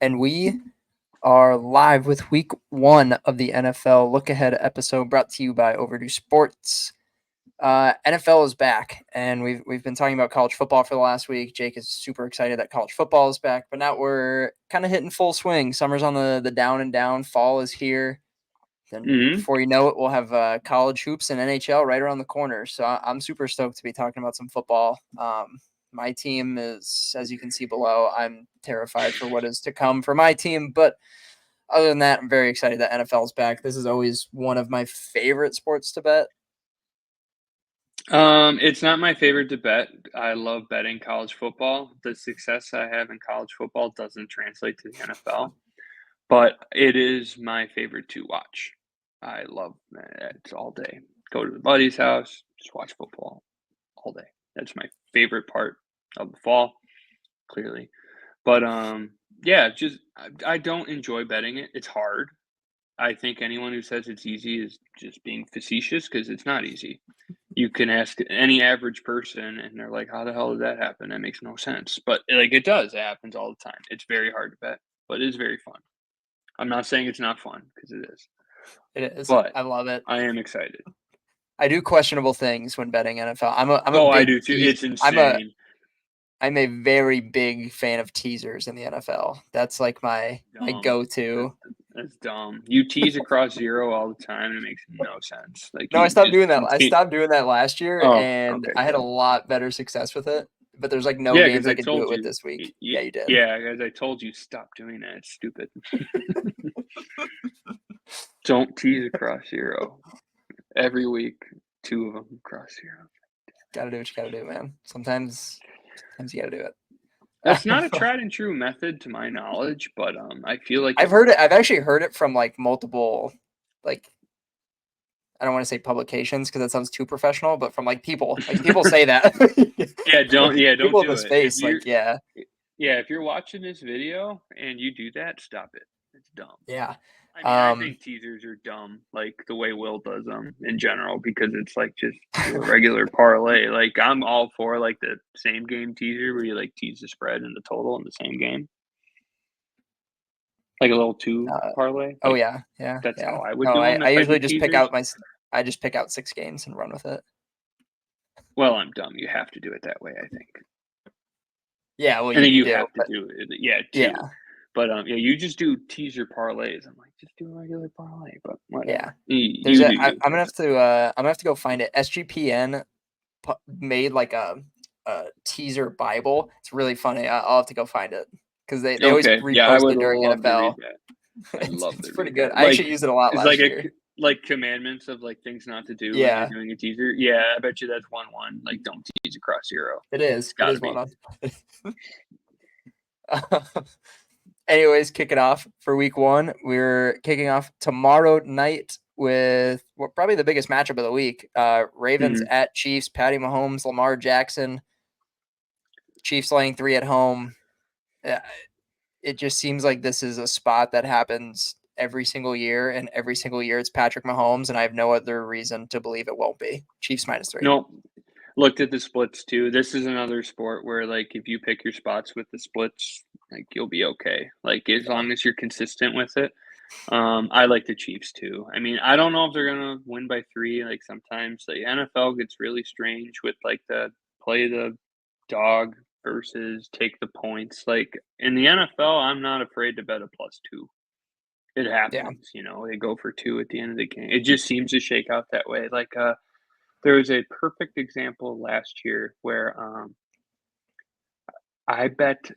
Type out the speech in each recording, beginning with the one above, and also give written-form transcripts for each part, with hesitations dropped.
and we are live with week 1 of the NFL Lookahead episode brought to you by Overdue Sports. NFL is back, and we've been talking about college football for the last week. Jake is super excited that college football is back, but now we're kind of hitting full swing. Summer's on the down and down. Fall is here. Then before you know it, we'll have college hoops and NHL right around the corner. So I'm super stoked to be talking about some football. My team is, as you can see below, I'm terrified for what is to come for my team. But other than that, I'm very excited that NFL's back. This is always one of my favorite sports to bet. It's not my favorite to bet. I love betting college football. The success I have in college football doesn't translate to the NFL, but it is my favorite to watch. I love it all day. Go to the buddy's house, just watch football all day. That's my favorite part of the fall, clearly. But yeah, just I don't enjoy betting it. It's hard. I think anyone who says it's easy is just being facetious because it's not easy. You can ask any average person, and they're like, "How the hell did that happen? That makes no sense." But like it does. It happens all the time. It's very hard to bet, but it is very fun. I'm not saying it's not fun because it is, It is. but I love it. I am excited. I do questionable things when betting NFL. I'm a Oh, I big do too. It's I'm insane. a very big fan of teasers in the NFL. That's like my go-to. That's dumb. You tease across zero all the time, and it makes no sense. Like No, I you stopped just doing that. I stopped doing that last year, Oh, and okay, I had a good. lot better success with it. But there's like no Yeah, because games I I could do it told with you. this week. Yeah, you did. Yeah, as I told you, stop doing that. It's stupid. Don't tease across zero. Every week, 2 of them across zero. Gotta do what you gotta do, man. Sometimes you gotta do it. That's not a tried and true method to my knowledge, but I feel like I've heard it. I've actually heard it from like multiple, like I don't want to say publications because that sounds too professional, but from like people say that. don't People in do the it. If space, you're like yeah, if you're watching this video and you do that, stop it. It's dumb. yeah. I mean, I think teasers are dumb, like the way Will does them in general, because it's like just do a regular parlay. Like I'm all for like the same game teaser where you like tease the spread and the total in the same game, like a little two parlay. Oh Like yeah. that's how I would No, do them I if I usually did just teasers. I just pick out 6 games and run with it. Well, I'm dumb. You have to do it that way, I think. Yeah, well I think you you do. have to do it. Yeah, Yeah, too. But yeah, you just do teaser parlays. I'm like, just do a regular parlay, but yeah. whatever. There's You a do you. I'm gonna have to go find it. SGPN made like a teaser Bible. It's really funny. I'll have to go find it because they always Okay. Yeah, I repost would it during love to read NFL. that. I'd it's love it's to pretty read good. that. I actually used it a lot It's last year. like commandments of like things not to do when you're Yeah, doing a teaser. Yeah, I bet you that's one. Like don't tease across zero. it is. It's It gotta is one be. on. Anyways, kick it off for week 1. We're kicking off tomorrow night with probably the biggest matchup of the week. Ravens at Chiefs. Patty Mahomes, Lamar Jackson. Chiefs laying 3 at home. It just seems like this is a spot that happens every single year, and every single year it's Patrick Mahomes, and I have no other reason to believe it won't be. Chiefs -3. No, looked at the splits too. This is another sport where like if you pick your spots with the splits, like you'll be okay. Like as long as you're consistent with it. I like the Chiefs too. I mean, I don't know if they're gonna win by 3. Like sometimes the NFL gets really strange with like the play the dog versus take the points. Like in the NFL, I'm not afraid to bet a +2. It Yeah. happens, they go for 2 at the end of the game. It just seems to shake out that way. Like there was a perfect example last year where I bet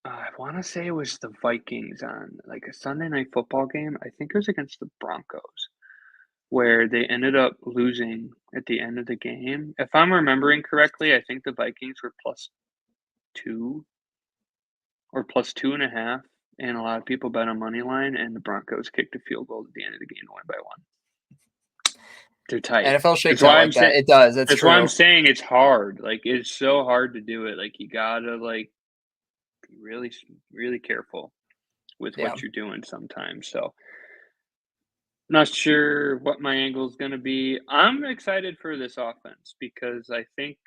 I want to say it was the Vikings on like a Sunday night football game. I think it was against the Broncos where they ended up losing at the end of the game. If I'm remembering correctly, I think the Vikings were +2 or +2.5, and a lot of people bet on money line, and the Broncos kicked a field goal at the end of the game to win by 1. They're tight. NFL shakes That's out why I'm like that. saying. It does. It's That's why I'm true. saying it's hard. Like it's so hard to do it. Like you gotta like be really, really careful with Yeah. what you're doing sometimes. So not sure what my angle is going to be. I'm excited for this offense because I think,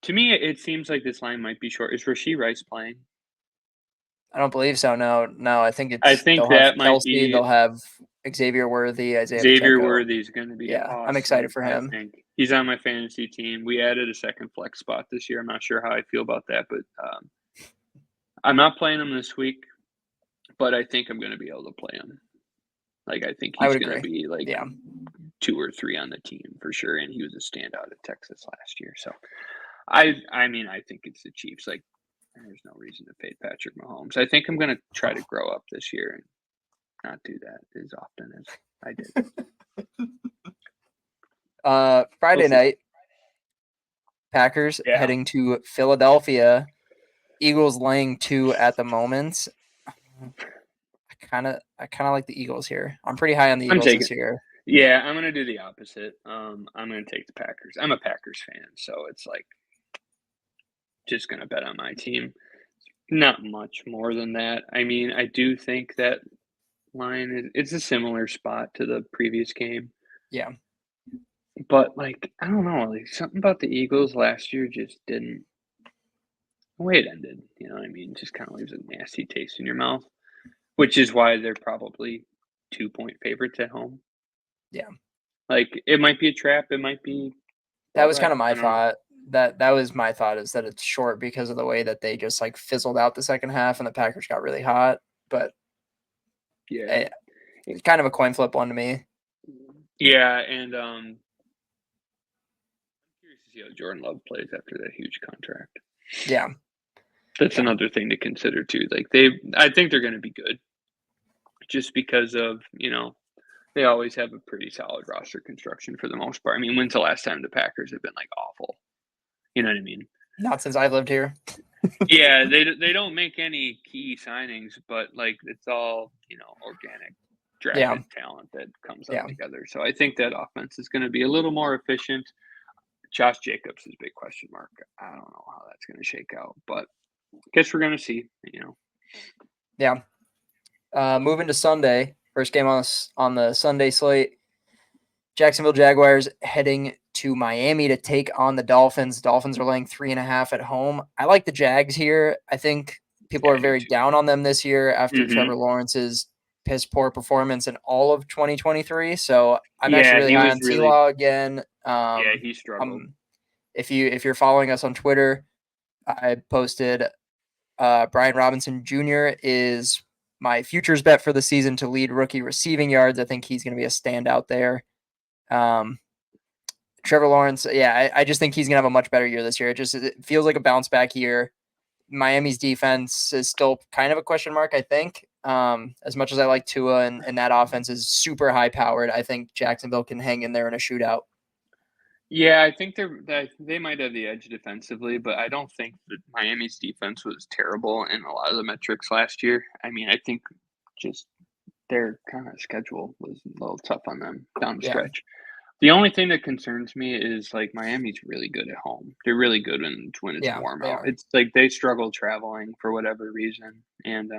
to me, it seems like this line might be short. Is Rasheed Rice playing? I don't believe so. No. I think I they'll think have that might Kelsey. be They'll have Xavier Worthy, Isaiah Xavier Pacheco. Worthy is going to be Yeah, I'm awesome. excited for I him. think he's on my fantasy team. We added a second flex spot this year. I'm not sure how I feel about that, but I'm not playing him this week. But I think I'm going to be able to play him. Like I think I he's would going to agree. be like Yeah, 2 or 3 on the team for sure, and he was a standout at Texas last year. So I mean I think it's the Chiefs. Like there's no reason to fade Patrick Mahomes. I think I'm going to try to grow up this year and not do that as often as I did. Friday We'll see. night, Packers Yeah, heading to Philadelphia. Eagles laying 2 at the moment. I kind of like the Eagles here. I'm pretty high on the I'm Eagles taking. this year. Yeah, I'm gonna do the opposite. I'm gonna take the Packers. I'm a Packers fan, so it's like just gonna bet on my team. Not much more than that. I mean, I do think that line is it's a similar spot to the previous game, Yeah, but like I don't know, like something about the Eagles last year just didn't. The way it ended, you know what I mean? Just kind of leaves a nasty taste in your mouth, which is why they're probably 2-point favorites at home. yeah. Like it might be a trap, it might be That about was kind right. of my I don't know. thought. That was my thought is that it's short because of the way that they just like fizzled out the second half and the Packers got really hot. But Yeah. eh, it's kind of a coin flip one to me. Yeah, and curious to see how Jordan Love plays after that huge contract. Yeah, That's yeah, another thing to consider too. Like I think they're going to be good, just because of they always have a pretty solid roster construction for the most part. I mean, when's the last time the Packers have been like awful? You know what I mean? not since I've lived here. Yeah, they don't make any key signings, but like it's all organic Yeah, drafted talent that comes up yeah, together. So I think that offense is going to be a little more efficient. Josh Jacobs is a big question mark. I don't know how that's going to shake out, but guess we're going to see. yeah. Moving to Sunday, first game on the Sunday slate. Jacksonville Jaguars heading to Miami to take on the Dolphins. Dolphins are laying 3.5 at home. I like the Jags here. I think people Yeah, are I do very too. down on them this year after Hmm. Trevor Lawrence's piss poor performance in all of 2023. So I'm actually Yeah, really he high was on T really. Law again. Yeah, he struggled. If you're following us on Twitter, I posted Brian Robinson Jr. is my futures bet for the season to lead rookie receiving yards. I think he's going to be a standout there. Um, Trevor Lawrence, yeah, I just think he's gonna have a much better year this year. It feels like a bounce back year. Miami's defense is still kind of a question mark, I think. As much as I like Tua and that offense is super high powered, I think Jacksonville can hang in there in a shootout. Yeah, I think they might have the edge defensively, but I don't think that Miami's defense was terrible in a lot of the metrics last year. I mean, I think just their kind of schedule was a little tough on them down the Yeah, stretch. The only thing that concerns me is like Miami's really good at home. They're really good when it's yeah, warm they out. are. It's like they struggle traveling for whatever reason, and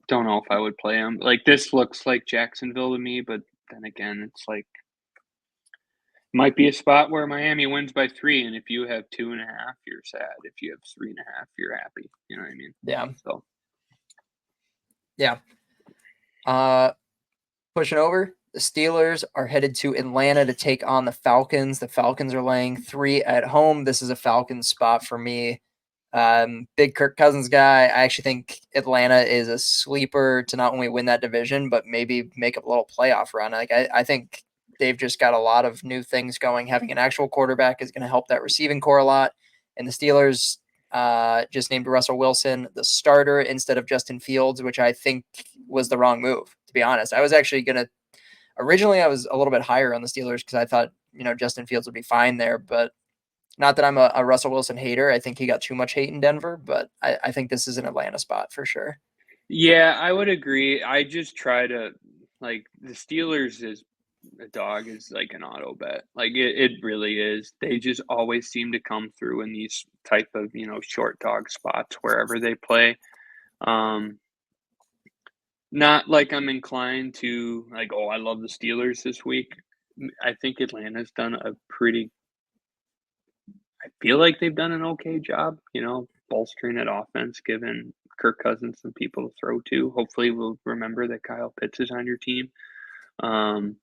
don't know if I would play them. Like this looks like Jacksonville to me, but then again, it's like might be a spot where Miami wins by 3, and if you have 2.5, you're sad. If you have 3.5, you're happy. You know what I mean? Yeah, So yeah. Uh, Pushing over, the Steelers are headed to Atlanta to take on the Falcons. The Falcons are laying 3 at home. This is a Falcons spot for me. Big Kirk Cousins guy. I actually think Atlanta is a sleeper to not only win that division, but maybe make a little playoff run. Like I think they've just got a lot of new things going. Having an actual quarterback is going to help that receiving core a lot. And the Steelers just named Russell Wilson the starter instead of Justin Fields, which I think was the wrong move. To be honest, I was actually going to originally I was a little bit higher on the Steelers because I thought Justin Fields would be fine there, but not that I'm a Russell Wilson hater. I think he got too much hate in Denver, but I think this is an Atlanta spot for sure. yeah, I would agree. I just try to like the Steelers is a dog is like an auto bet. Like it really is. They just always seem to come through in these type of short dog spots wherever they play. Um, Not like I'm inclined to like, oh, I love the Steelers this week. I think Atlanta's done a pretty I feel like they've done an okay job, bolstering that offense given Kirk Cousins some people to throw to. Hopefully, we'll remember that Kyle Pitts is on your team. Um,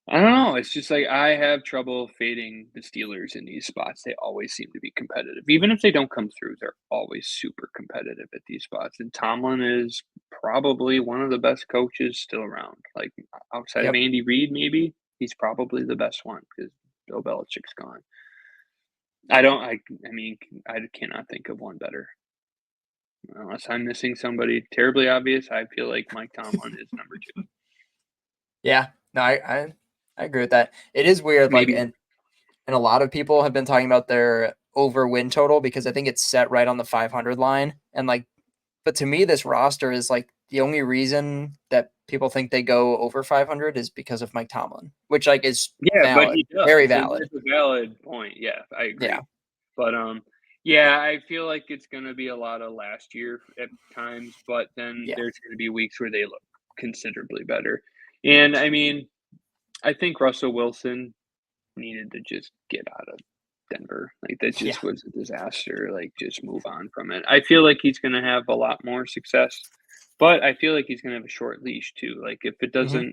I don't know. It's just like I have trouble fading the Steelers in these spots. They always seem to be competitive. Even if they don't come through, they're always super competitive at these spots. And Tomlin is probably one of the best coaches still around. Like outside of Yep. Andy Reid, maybe he's probably the best one because Bill Belichick's gone. I mean, I cannot think of one better. Unless I'm missing somebody terribly obvious, I feel like Mike Tomlin is number two. Yeah. No, I agree with that. It is weird, like, Maybe. and a lot of people have been talking about their over win total because I think it's set right on the 500 line. And like, but to me, this roster is like the only reason that people think they go over 500 is because of Mike Tomlin, which like is Yeah, but valid, he very does, and valid. it's a valid point. Yeah, I Yeah. agree. But, yeah, I feel like it's gonna be a lot of last year at times, but then Yeah. there's gonna be weeks where they look considerably better. And, I mean, I think Russell Wilson needed to just get out of Denver. Like, that Yeah. just was a disaster, like, just move on from it. I feel like he's gonna have a lot more success, but I feel like he's gonna have a short leash too. Like, Hmm.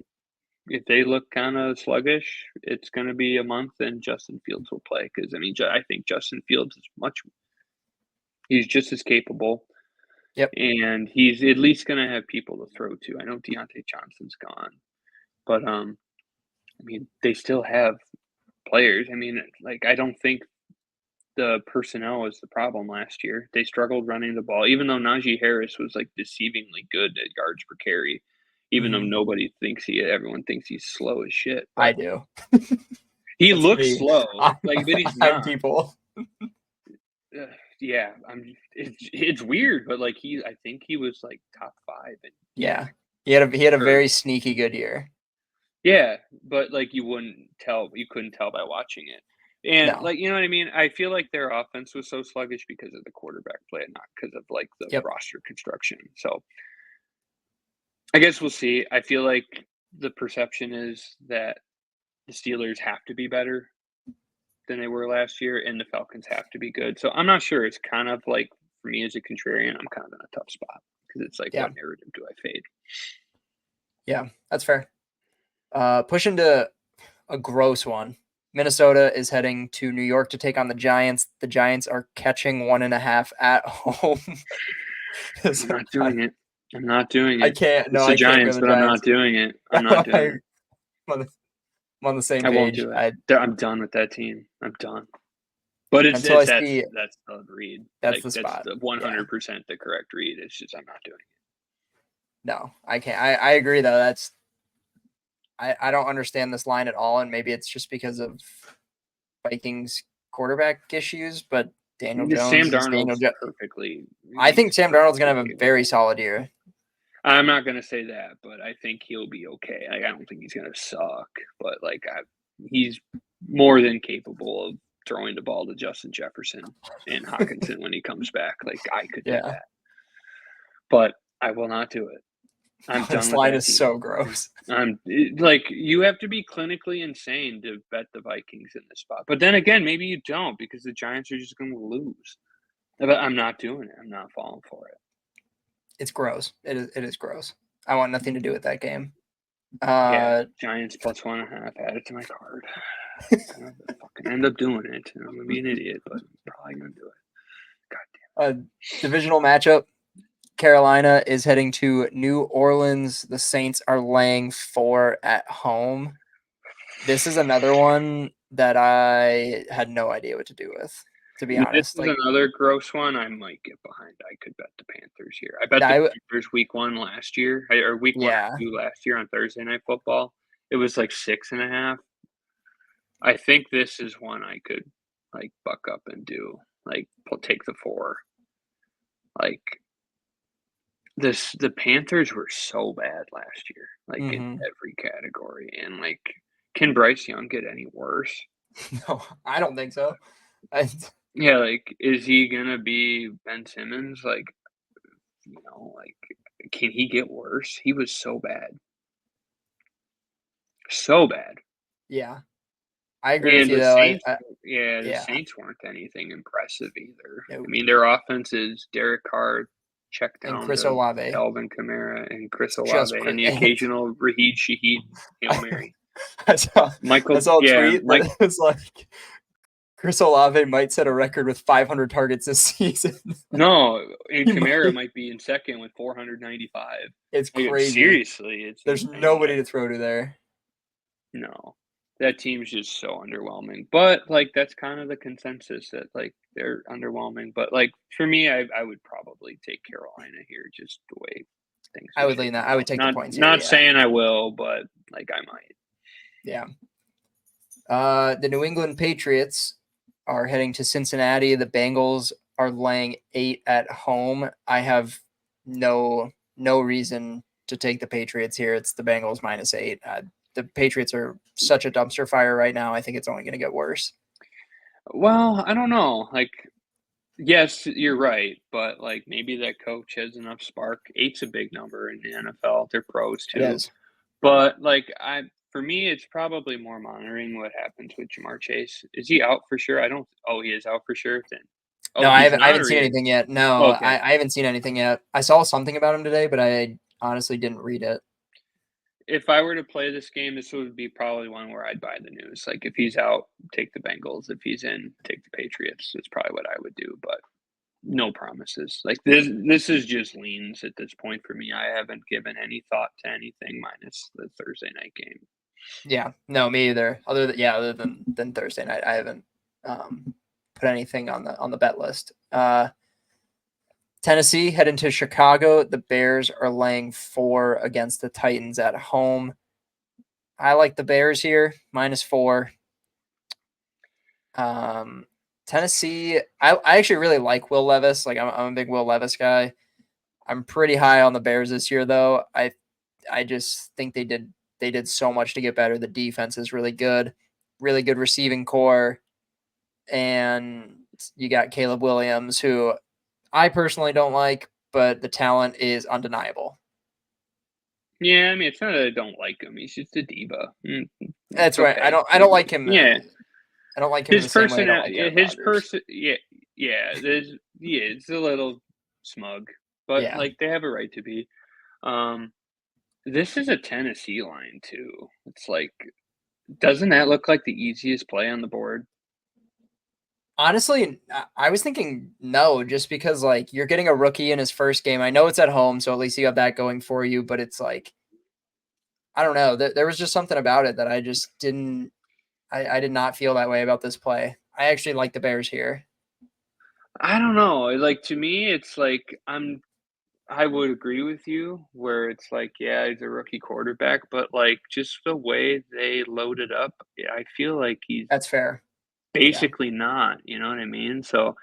if they look kinda sluggish, it's gonna be a month and Justin Fields will play. Because I mean, Ju I think Justin Fields is he's just as capable, Yep. and he's at least gonna have people to throw to. I know Deontay Johnson's gone, but, I mean, they still have players. I mean, like, I don't think the personnel was the problem last year. They struggled running the ball, even though Najee Harris was, like, deceivingly good at yards per carry, even though Hmm. everyone thinks he's slow as shit, I but do. he That's looks me. slow, like, but he's I'm not. people. Ugh, yeah, it's weird, but, like, I think he was, like, top 5 in Yeah. yards He had a per very sneaky good year. yeah, but, like, you couldn't tell by watching it, and, No. like, you know what I mean? I feel like their offense was so sluggish because of the quarterback play and not because of, like, the Yep. roster construction, so, I guess we'll see. I feel like the perception is that the Steelers have to be better than they were last year, and the Falcons have to be good. So I'm not sure. It's kind of like for me as a contrarian, I'm kind of in a tough spot because it's like, Yeah. what narrative do I fade? Yeah. That's fair. Push into a gross one. Minnesota is heading to New York to take on the Giants. The Giants are catching 1.5 at home. I'm not doing it. I'm not doing I it. can't. No, It's the I can't go Giants, the but I'm not Giants. doing it. I'm not doing I'm it. on the same I won't page. do it. I'm done with that team. I'm done. But Until I that's see the read. that's Like the that's spot. the Yeah. 100% the correct read. It's just I'm not doing it. No, I can't. I agree though. I don't understand this line at all, and maybe it's just because of Vikings quarterback issues. But Daniel Sam Jones is Daniel Darnold's Jones. perfectly. I He's think Sam Darnold's gonna perfectly have a very capable. solid year. I'm not gonna say that, but I think he'll be okay. Like, I don't think he's gonna suck, but like he's more than capable of throwing the ball to Justin Jefferson and Hawkinson when he comes back. Like I could do Yeah. that, but I will not do it. I'm done This with line that is team. so gross. Like you have to be clinically insane to bet the Vikings in this spot. But then again, maybe you don't because the Giants are just going to lose. But I'm not doing it. I'm not falling for it. It's gross. It is gross. I want nothing to do with that game. Yeah, Giants plus 1.5. Add it to my card. I'm gonna fucking end up doing it. And I'm gonna be an idiot, but I'm probably gonna do it. God damn. Divisional matchup. Carolina is heading to New Orleans. The Saints are laying 4 at home. This is another one that I had no idea what to do with, to be This honest. is Like, another gross one I might get behind. I could bet the Panthers here. I bet the I Panthers week 1 last year, or week 1 yeah, or 2 last year on Thursday Night Football. It was like 6.5. I think this is one I could like buck up and do. Like, take the 4. Like the Panthers were so bad last year, like in mhm. every category. And like, can Bryce Young get any worse? No, I don't think so. I, Yeah, like, is he gonna be Ben Simmons? Like, like, can he get worse? He was so bad. So bad. yeah. I agree with And you the though. Saints, I the yeah, Saints weren't anything impressive either. I no, mean, their offense is Derek Carr, check and down Chris to Olave, Alvin Kamara and Chris just Olave, Chris. and the occasional Raheed Shaheed Hail Mary. I saw I Michael, saw a yeah, tweet Mike. that was like Chris Olave might set a record with 500 targets this season. No, and He Kamara might. might be in second with 495. It's Like, crazy. seriously, it's There's insane. nobody to throw to there. No, that team's just so underwhelming. But like that's kind of the consensus that like they're underwhelming. But like for me, I would probably take Carolina here, just the way things I are would lean that. shaking I would out. take the Not points here. not Yeah. saying I will, but like I might. Yeah. The New England Patriots are heading to Cincinnati. The Bengals are laying 8 at home. I have no reason to take the Patriots here. It's the Bengals -8. The Patriots are such a dumpster fire right now. I think it's only going to get worse. Well, I don't know. Like, yes, you're right, but like maybe that coach has enough spark. Eight's a big number in the NFL. They're pros It too. is. But like for me, it's probably more monitoring what happens with Jamar Chase. Is he out for sure? I don't. Oh, he is out for sure. Then, No, oh, he's I not, haven't or seen he is. anything yet. No, Okay. I haven't seen anything yet. I saw something about him today, but I honestly didn't read it. If I were to play this game, this would be probably one where I'd buy the news. Like if he's out, take the Bengals. If he's in, take the Patriots. That's probably what I would do. But no promises. Like this is just leans at this point for me. I haven't given any thought to anything minus the Thursday night game. Yeah, no, me either. Other than Thursday night, I haven't put anything on the bet list. Tennessee heading to Chicago. The Bears are laying 4 against the Titans at home. I like the Bears here -4. Tennessee, I actually really like Will Levis. Like I'm a big Will Levis guy. I'm pretty high on the Bears this year, though. I just think they did so much to get better. The defense is really good receiving core, and you got Caleb Williams, who I personally don't like, but the talent is undeniable. Yeah, I mean, it's not that I don't like him. He's just a diva. That's It's right. okay. I don't like him. Yeah, I don't like him in his the same way I person, don't like Aaron his Rodgers. person, yeah, yeah. It's a little smug, but Yeah. like they have a right to be. Um, this is a Tennessee line too. It's like, doesn't that look like the easiest play on the board? Honestly, I was thinking no, just because like you're getting a rookie in his first game. I know it's at home, so at least you have that going for you. But it's like I don't know. There was just something about it that I just didn't. I did not feel that way about this play. I actually like the Bears here. I don't know. Like to me, it's like I would agree with you where it's like, yeah, he's a rookie quarterback, but like just the way they loaded up, yeah, I feel like he's That's fair. Yeah. basically not, you know what I mean? So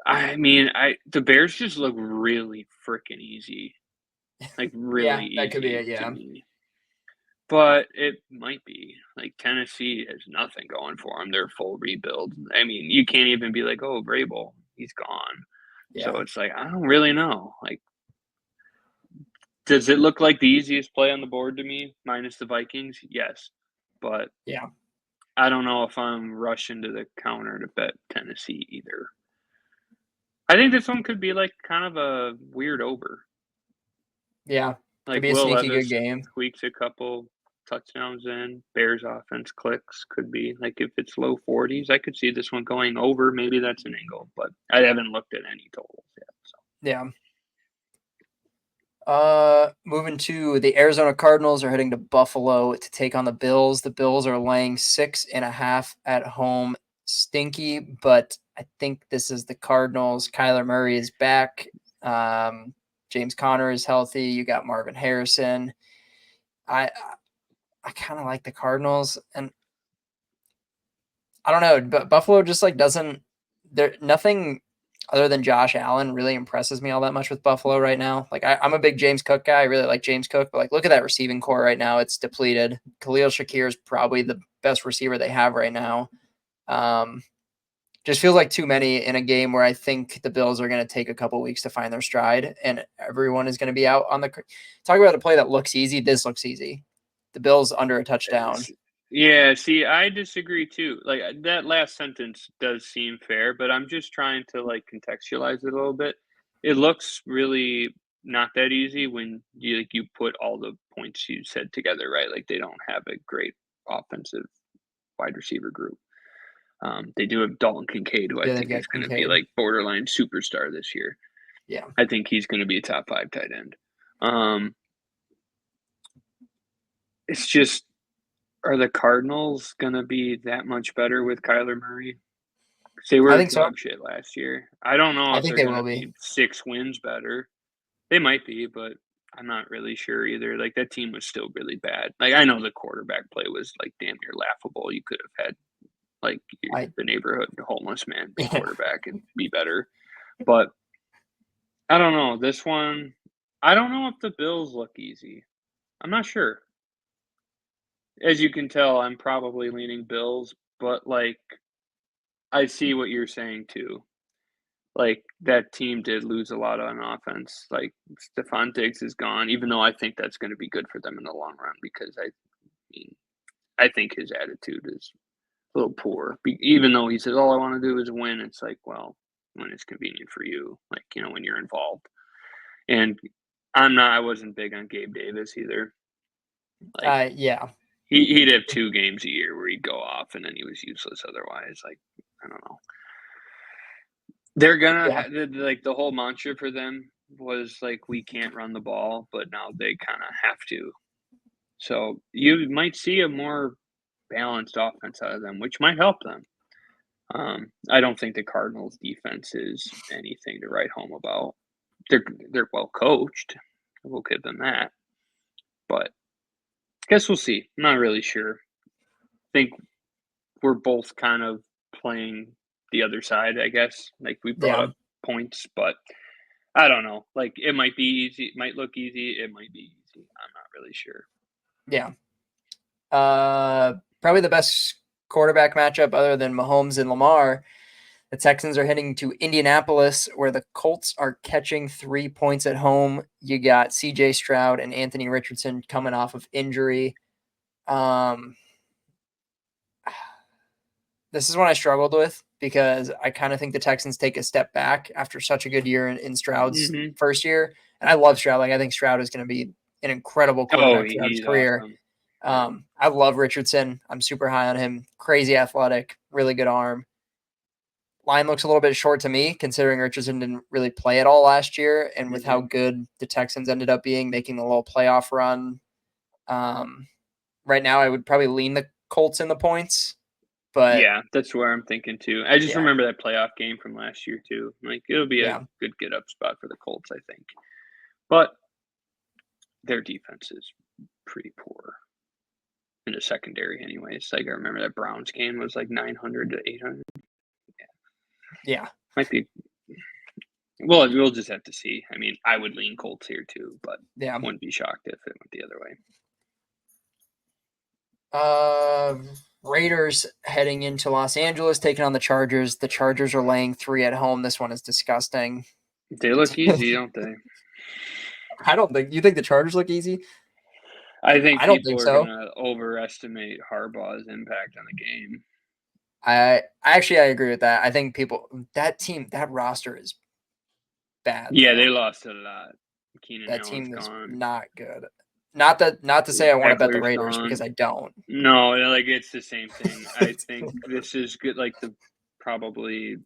I mean, I the Bears just look really freaking easy. Like really Yeah, that could be easy it. to Yeah. me. But it might be. Like Tennessee has nothing going for them. They're full rebuild. I mean, you can't even be like, "Oh, Vrabel, he's gone." So Yeah. it's like, I don't really know. Like, does it look like the easiest play on the board to me, minus the Vikings? Yes. But Yeah. I don't know if I'm rushing to the counter to bet Tennessee either. I think this one could be like kind of a weird over. Yeah. Could Like be a Will sneaky good Levis game. squeaks a couple touchdowns in. Bears offense clicks could be like if it's low 40s, I could see this one going over. Maybe that's an angle, but I haven't looked at any totals yet. So Yeah. Moving to the Arizona Cardinals are heading to Buffalo to take on the Bills. The Bills are laying 6.5 at home. Stinky, but I think this is the Cardinals. Kyler Murray is back. James Conner is healthy. You got Marvin Harrison. I I kind of like the Cardinals, and I don't know, but Buffalo just like doesn't. There nothing other than Josh Allen really impresses me all that much with Buffalo right now. Like I'm a big James Cook guy. I really like James Cook, but like look at that receiving core right now. It's depleted. Khalil Shakir is probably the best receiver they have right now. Um, just feels like too many in a game where I think the Bills are going to take a couple weeks to find their stride, and everyone is going to be out on the. Talk about a play that looks easy. This looks easy. The Bills under a touchdown. Yeah, see, I disagree too. Like that last sentence does seem fair, but I'm just trying to like contextualize it a little bit. It looks really not that easy when you put all the points you said together, right? Like they don't have a great offensive wide receiver group. They do have Dalton Kincaid, who I Yeah, they've think got is going to be Kincaid. like borderline superstar this year. Yeah, I think he's going to be a top 5 tight end. Um, it's just, are the Cardinals going to be that much better with Kyler Murray? 'Cause they I were think so. dog shit last year. I don't know I if think they're they going to will be. be 6 wins better. They might be, but I'm not really sure either. Like that team was still really bad. Like I know the quarterback play was like damn near laughable. You could have had like I the neighborhood homeless man be yeah. quarterback and be better. But I don't know. This one, I don't know if the Bills look easy. I'm not sure. As you can tell, I'm probably leaning Bills, but like I see what you're saying too. Like that team did lose a lot on offense. Like Stephon Diggs is gone, even though I think that's going to be good for them in the long run because mean, I think his attitude is a little poor. Even though he says all I want to do is win, it's like, well, when it's convenient for you, like when you're involved. And I wasn't big on Gabe Davis either. Like Yeah. he'd have 2 games a year where he'd go off and then he was useless otherwise. Like I don't know. They're gonna Yeah. like the whole mantra for them was like we can't run the ball, but now they kind of have to. So you might see a more balanced offense out of them, which might help them. I don't think the Cardinals' defense is anything to write home about. They're well coached. We'll give them that, but guess we'll see. I'm not really sure. I think we're both kind of playing the other side. I guess like we brought Yeah. up points, but I don't know. Like it might be easy. It might look easy. It might be easy. I'm not really sure. Yeah. Probably the best quarterback matchup other than Mahomes and Lamar. The Texans are heading to Indianapolis, where the Colts are catching 3 points at home. You got C.J. Stroud and Anthony Richardson coming off of injury. Um, this is one I struggled with because I kind of think the Texans take a step back after such a good year in Stroud's Hmm. first year. And I love Stroud. Like I think Stroud is going to be an incredible Oh, quarterback throughout his he's career. awesome. Yeah. I love Richardson. I'm super high on him. Crazy athletic, really good arm. Line looks a little bit short to me, considering Richardson didn't really play at all last year, and with how Hmm. good the Texans ended up being, making a little playoff run. Um, right now, I would probably lean the Colts in the points, but Yeah, that's where I'm thinking too. I just yeah, remember that playoff game from last year too. Like it'll be a yeah, good get up spot for the Colts, I think. But their defense is pretty poor in the secondary, anyways. Like I remember that Browns game was like 900 to 800. yeah, Might be. Well, we'll just have to see. I mean, I would lean Colts here too, but yeah. wouldn't be shocked if it went the other way. Uh, Raiders heading into Los Angeles, taking on the Chargers. The Chargers are laying 3 at home. This one is disgusting. They look easy, don't they? I don't think you think the Chargers look easy. I think I don't people think are so. gonna overestimate Harbaugh's impact on the game. I agree with that. I think that roster is bad Yeah, they though. lost a lot. Keenan That Allen's team is gone. not good. Not to say I want to bet the Eckler's Raiders because gone. I don't. No, like it's the same thing. I think this is good. Like the probably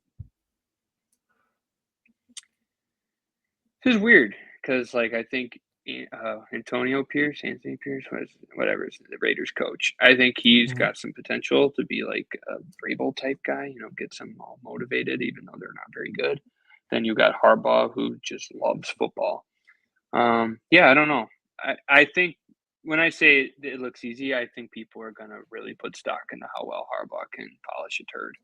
this is weird because like I think Anthony Pierce was whatever is the Raiders coach. I think he's Mhm. got some potential to be like a Vrabel type guy. Gets them all motivated, even though they're not very good. Then you got Harbaugh, who just loves football. Yeah, I don't know. I think when I say it looks easy, I think people are gonna really put stock into how well Harbaugh can polish a turd,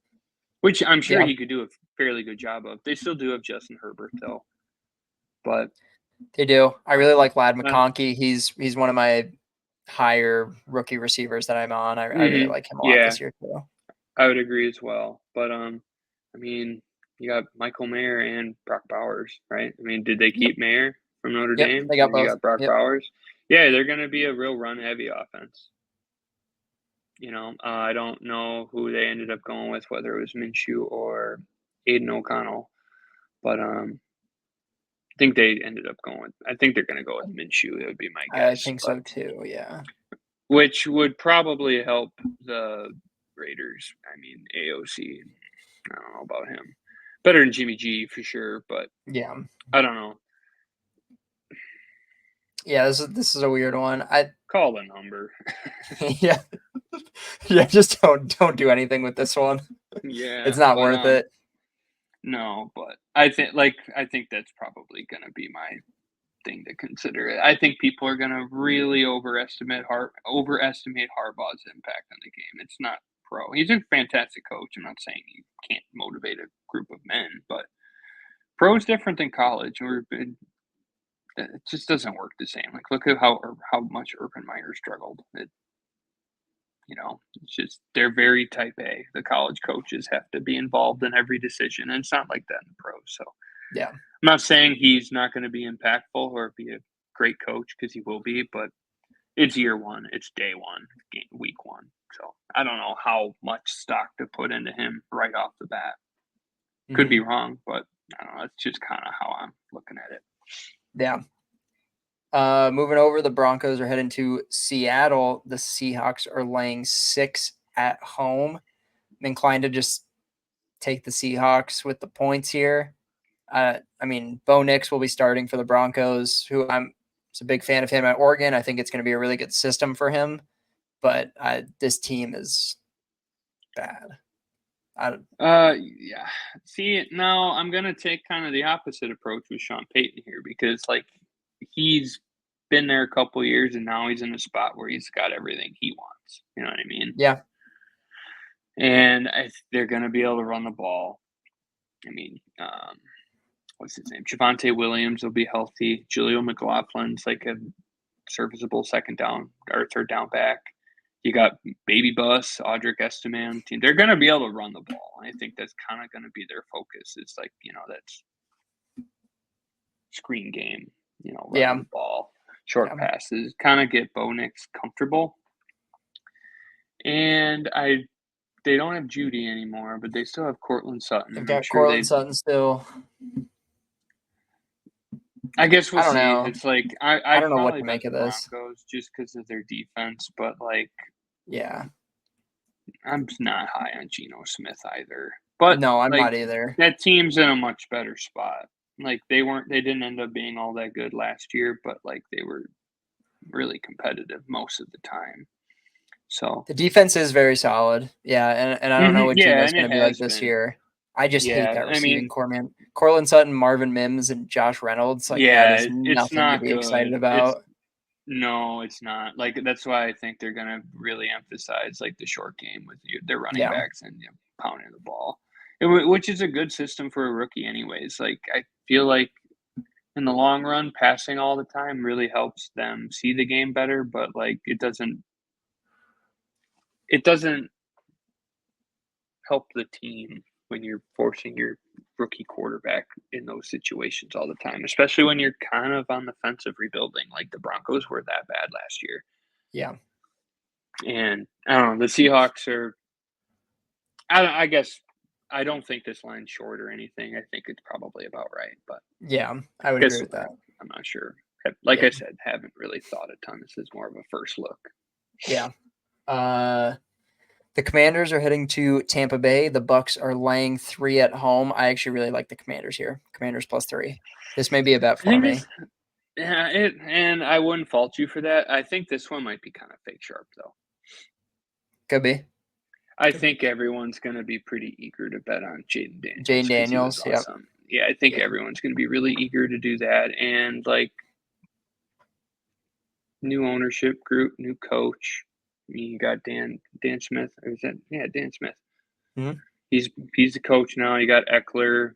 which I'm sure Yeah, he could do a fairly good job of. They still do have Justin Herbert though, but they do. I really like Lad uh, McConkey. He's one of my higher rookie receivers that I'm on. I really hmm, like him a lot yeah, this year too. I would agree as well. But I mean, you got Michael Mayer and Brock Bowers, right? I mean, did they Yep. keep Mayer from Notre Yep. Dame, They got and you both. got Brock Yep. Bowers? Yeah, they're gonna be a real run heavy offense. I don't know who they ended up going with, whether it was Minshew or Aiden O'Connell, but I think they're going to go with Minshew. That would be my I guess, think but so too. Yeah. which would probably help the Raiders. I mean, AOC. I don't know about him. Better than Jimmy G for sure, but Yeah. I don't know. Yeah. This is a weird one. Call the number. Yeah. Yeah. Just don't do anything with this one. Yeah, It's not but worth it. no, but I think that's probably going to be my thing to consider. I think people are going to really overestimate Harbaugh's impact on the game. It's not pro. He's a fantastic coach. I'm not saying he can't motivate a group of men, but pro is different than college. It just doesn't work the same. Like, look at how much Urban Meyer struggled. It's just they're very type A. The college coaches have to be involved in every decision, and it's not like that in the pros. So Yeah. I'm not saying he's not going to be impactful or be a great coach, because he will be, but it's year one, it's day one, week one. So I don't know how much stock to put into him right off the bat. Could be wrong, but I don't know. It's just kind of how I'm looking at it. Yeah. Moving over, the Broncos are heading to Seattle. The Seahawks are laying 6 at home. I'm inclined to just take the Seahawks with the points here. I mean, Bo Nix will be starting for the Broncos, who I'm a big fan of him at Oregon. I think it's going to be a really good system for him, but this team is bad. Yeah. See, now I'm gonna take kind of the opposite approach with Sean Payton here, because he's been there a couple years and now he's in a spot where he's got everything he wants. You know what I mean? Yeah. And they're gonna be able to run the ball. I mean, what's his name? Javonte Williams will be healthy. Julio McLaughlin's like a serviceable second down or third down back. You got Baby Bus, Audric Esteman team. They're going to be able to run the ball. I think that's kind of going to be their focus. It's that's screen game, running the ball, short passes, kind of get Bo Nix comfortable. And they don't have Judy anymore, but they still have Cortland Sutton. They've got Cortland Sutton still. I guess we'll I don't see. know. It's like I don't know what probably to make bet of the this. Broncos just because of their defense, but yeah, I'm not high on Geno Smith either. But no, I'm not either. That team's in a much better spot. They didn't end up being all that good last year, but they were really competitive most of the time. So the defense is very solid. Yeah, and I don't know what Geno's going to be like this year. I just hate that receiving core, man. Cortland Sutton, Marvin Mims, and Josh Reynolds. That is it's nothing not to be good. excited about. No, it's not. That's why I think they're going to really emphasize the short game with their running backs and pounding the ball, which is a good system for a rookie anyways. I feel like in the long run, passing all the time really helps them see the game better, but it doesn't help the team when you're forcing your rookie quarterback in those situations all the time, especially when you're kind of on the fence of rebuilding. The Broncos were that bad last year. Yeah. And I don't know, the Seahawks are, I guess, I don't think this line's short or anything. I think it's probably about right, but yeah, I would agree with that. I'm not sure. I said, haven't really thought a ton. This is more of a first look. Yeah. The Commanders are heading to Tampa Bay. The Bucks are laying 3 at home. I actually really like the Commanders here. Commanders +3. This may be a bet for me. And I wouldn't fault you for that. I think this one might be kind of fake sharp, though. Could be. I think everyone's going to be pretty eager to bet on Jaden Daniels. Jaden Daniels, awesome. Yeah, I think everyone's going to be really eager to do that. And new ownership group, new coach. I mean, you got Dan Smith. Or is that Dan Smith? Mm-hmm. He's the coach now. You got Eckler.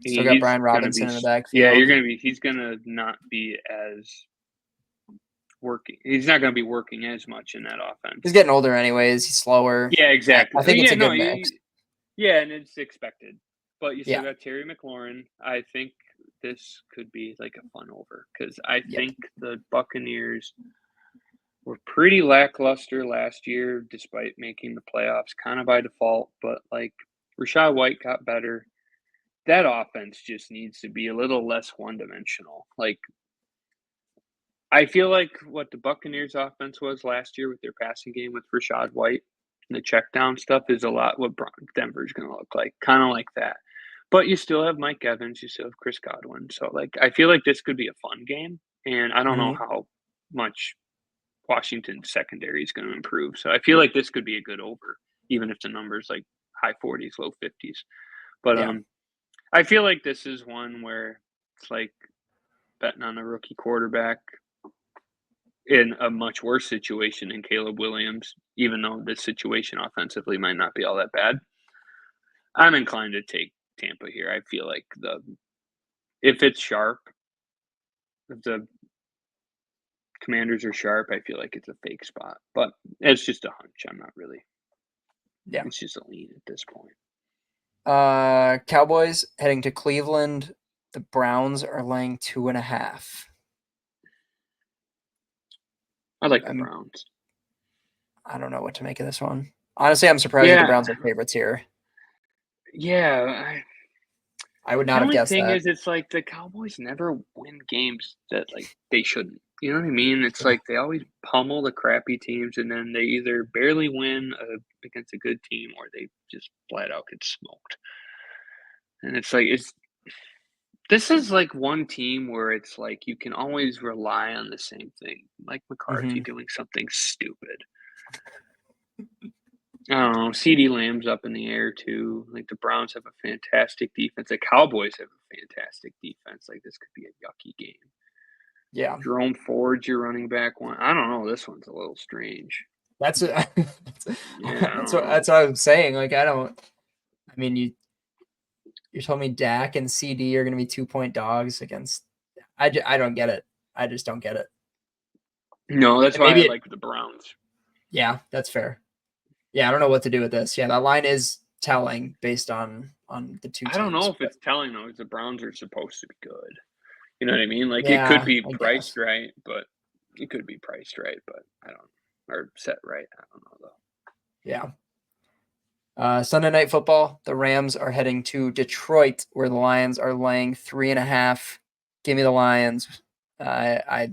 Still got Brian Robinson in the backfield. Yeah, he's gonna not be as working. He's not gonna be working as much in that offense. He's getting older anyways. He's slower. Yeah, exactly. I think it's a good mix. Yeah, and it's expected. But you still got Terry McLaurin. I think this could be a fun over, because I think the Buccaneers were pretty lackluster last year despite making the playoffs kind of by default, but like Rashad White got better. That offense just needs to be a little less one-dimensional. Like I feel like what the Buccaneers offense was last year with their passing game with Rashad White and the check down stuff is a lot what Denver's going to look like, kind of like that. But you still have Mike Evans, you still have Chris Godwin. So like I feel like this could be a fun game, and I don't know Mhm. how much Washington's secondary is going to improve. So I feel like this could be a good over, even if the numbers like high 40s, low 50s. But Yeah. I feel like this is one where it's like betting on a rookie quarterback in a much worse situation than Caleb Williams, even though this situation offensively might not be all that bad. I'm inclined to take Tampa here. I feel like if it's sharp, if the Commanders are sharp, I feel like it's a fake spot. But it's just a hunch. I'm not really. Yeah. It's just a lean at this point. Cowboys heading to Cleveland. The Browns are laying 2.5. I like the I'm Browns. I don't know what to make of this one. Honestly, I'm surprised that the Yeah, Browns are favorites here. yeah. I would The not have only guessed thing that. is, it's like the Cowboys never win games that like they shouldn't. You know what I mean? It's Yeah. like they always pummel the crappy teams, and then they either barely win against a good team, or they just flat out get smoked. And it's like this is like one team where it's like you can always rely on the same thing, like McCarthy Mhm. doing something stupid. I don't know. CD Lamb's up in the air too. Like the Browns have a fantastic defense. The Cowboys have a fantastic defense. Like this could be a yucky game. Yeah. Jerome Ford's your running back one. I don't know. This one's a little strange. That's Yeah, I that's don't what know. that's what I'm saying. Like I mean you told me Dak and CD are going to be 2-point dogs against I don't get it. I just don't get it. No, that's And why maybe I it like the Browns. yeah, that's fair. Yeah, I don't know what to do with this. Yeah, that line is telling based on the two I don't know teams, if but it's telling though, because the Browns are supposed to be good. You know what I mean? Like it could yeah, be I priced guess. right, but it could be priced right, but I don't or set right. I don't know though. Yeah. Sunday night football. The Rams are heading to Detroit, where the Lions are laying 3.5. Give me the Lions. I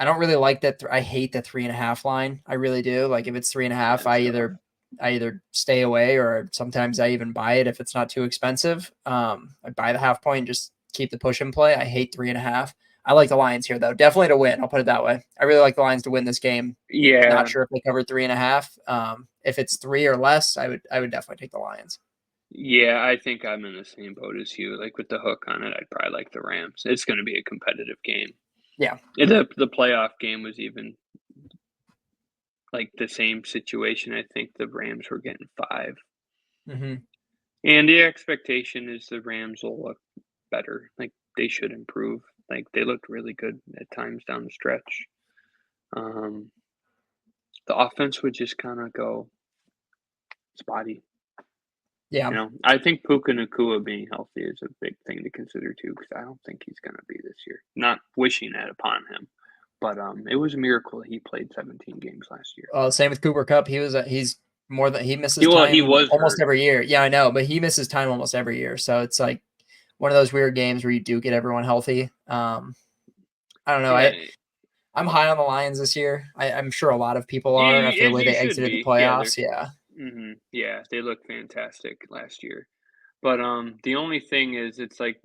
don't really like that. I hate the 3.5 line. I really do. Like if it's 3.5, That's tough. I either stay away or sometimes I even buy it if it's not too expensive. I buy the half point, just keep the push and play. I hate 3.5. I like the Lions here though, definitely to win. I'll put it that way. I really like the Lions to win this game. Not Yeah, sure if they cover 3.5. If it's 3 or less, I would definitely take the Lions. yeah, I think I'm in the same boat as you. Like with the hook on it, I'd probably like the Rams. It's going to be a competitive game. Yeah. And the playoff game was even like the same situation. I think the Rams were getting 5. Hmm. And the expectation is the Rams will look better. Like they should improve. Like they looked really good at times down the stretch. Um, the offense would just kind of go spotty. Yeah. I think Puka Nakua being healthy is a big thing to consider too, because I don't think he's going to be this year. Not wishing that upon him, but it was a miracle he played 17 games last year. Same with Cooper Cup. He's more than he misses He time was almost hurt. every year. Yeah, I know, but he misses time almost every year. So it's like one of those weird games where you do get everyone healthy. I don't know. Yeah, I'm high on the Lions this year. I'm sure a lot of people are after the as way you they should exited the be. Yeah, they're playoffs. Yeah. yeah, they look fantastic last year. But the only thing is, it's like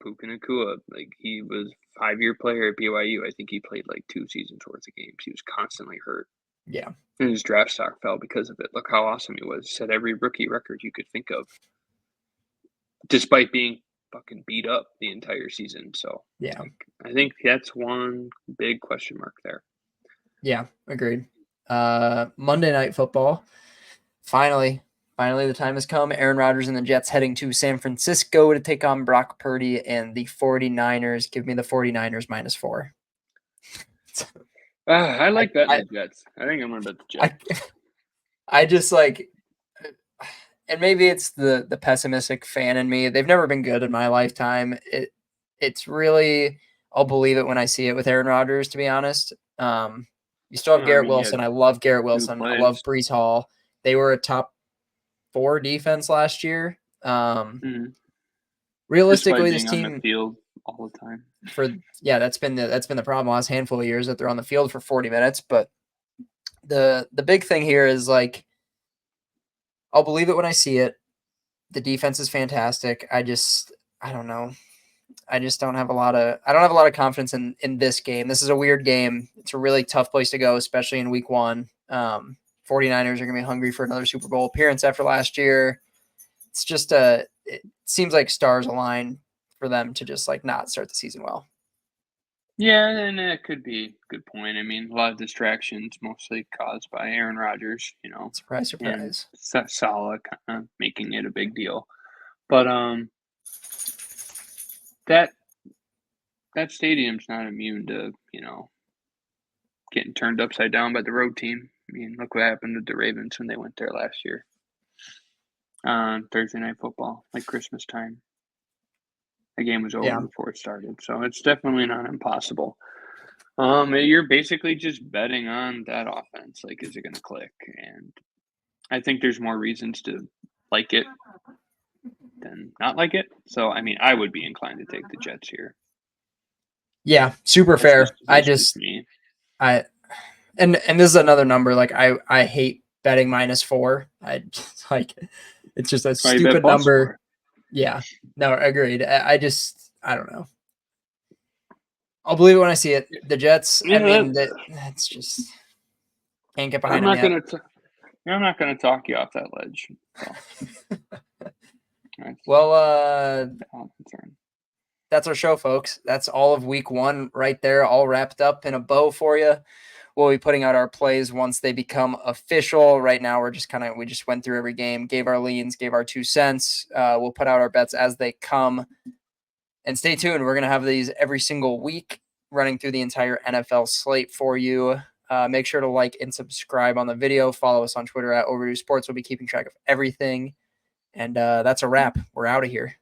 Puka Nakua, like he was 5-year player at BYU. I think he played like 2 seasons worth of games. He was constantly hurt. Yeah. And his draft stock fell because of it. Look how awesome he was. Set every rookie record you could think of, despite being fucking beat up the entire season. So, Yeah. like, I think that's one big question mark there. Yeah. Agreed. Monday night football. Finally, the time has come. Aaron Rodgers and the Jets heading to San Francisco to take on Brock Purdy and the 49ers. Give me the 49ers -4. I I like betting I the Jets. I think I'm gonna bet the I Jets. I just like and maybe it's the pessimistic fan in me. They've never been good in my lifetime. It's really I'll believe it when I see it with Aaron Rodgers, to be honest. You still have I Garrett mean, you Wilson. had I love Garrett 2 Wilson. I love plays. Brees Hall. They were a top 4 defense last year. Mhm. Despite Realistically, this being on the team field all the time. that's been the problem last handful of years that they're on the field for 40 minutes. But the big thing here is like I'll believe it when I see it. The defense is fantastic. I don't know. I just don't have a lot of confidence in this game. This is a weird game. It's a really tough place to go, especially in week 1. 49ers are going to be hungry for another Super Bowl appearance after last year. It's just it seems like stars align for them to just like not start the season well. Yeah, and that could be a good point. I mean, a lot of distractions mostly caused by Aaron Rodgers, Surprise, and surprise. Salah kinda making it a big deal. But, that that stadium's not immune to, getting turned upside down by the road team. I mean, look what happened with the Ravens when they went there last year on Thursday Night Football, like Christmas time. The game was over Yeah. before it started, so it's definitely not impossible. You're basically just betting on that offense. Like, is it going to click? And I think there's more reasons to like it than not like it. So, I mean, I would be inclined to take the Jets here. Yeah, super That's fair. just me. I and this is another number like I hate betting -4. I like it's just a That's why you bet stupid plus number. for. Yeah. No, agreed. I don't know. I'll believe it when I see it. The Jets, I Yeah, mean, that's just can't get I'm behind them not yet. gonna. I'm not gonna talk you off that ledge. So that's Well, all I'm concerned. that's our show, folks. That's all of week 1 right there, all wrapped up in a bow for you. We'll be putting out our plays once they become official. Right now, we just went through every game, gave our leans, gave our 2 cents. We'll put out our bets as they come. And stay tuned. We're going to have these every single week running through the entire NFL slate for you. Make sure to like and subscribe on the video. Follow us on Twitter at Overdue Sports. We'll be keeping track of everything. And that's a wrap. We're out of here.